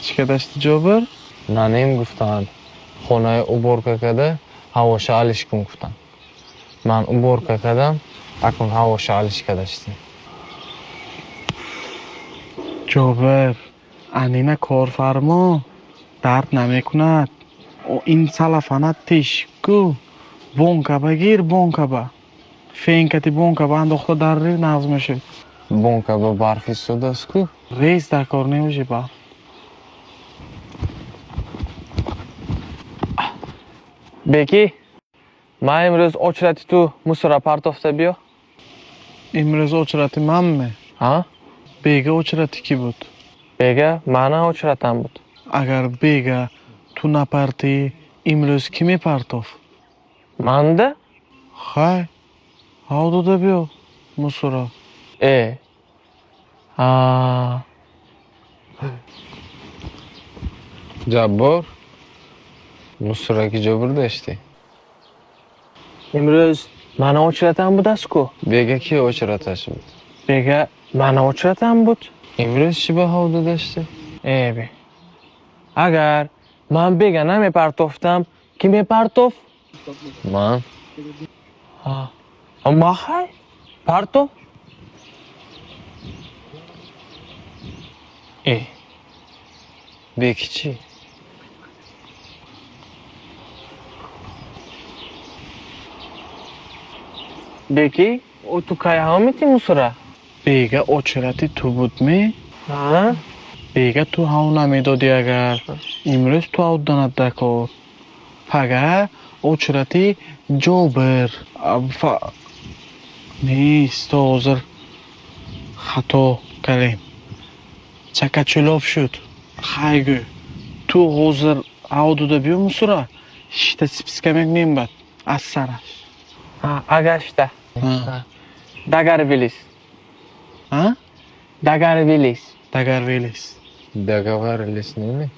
چیکار داشتی جابر؟ نانیم گفتن خونه уборка کده هواشو алиш کن گفتن من уборка کردم اکنون هواشو алиш کردشتی جابر انینا کارفرما درد نمیکند او این سلفانت تیش کو بونکا بگیر بونکا با فینکتی بونکا با انداخته در ری نازم شد бонка با برفی سود است کو ریز در کار نمیشه با بکی من امروز очередь تو мусора партофта بیا امروز очередی منمه ها بیگه очередی کی بود؟ بگه من очередم بود اگر بیگه تو نپرتی امروز کی میپرتاف؟ من ده خای ها داده بیا مسورا ای جبار مصورا کی جبر داشتی امروز من очередم بود است کو بگه کی очередش بود بگه من очередم بود امروز چی به هاودو داشتی ای بی اگر من بگه نمیپرتافتم کی میپرتاف من اما خی پرتاف ای بگی چی بگی او تو کای ها میتی مصورا بیگه очередی تو بود می؟ ها بیگه تو هاو نمیدادی اگر امروز تو هاو داند دکار پگه очередی جابر نیست تو حاضر خطا کردیم چکچلاف شد خیگو تو حاضر هاو داده بیا مسورا شیطه سپسکمک نیم بد از سرش اگشته دگر ویلیس ها؟ دگر ویلیس دگر ویلیس دگر ویلیس نیمی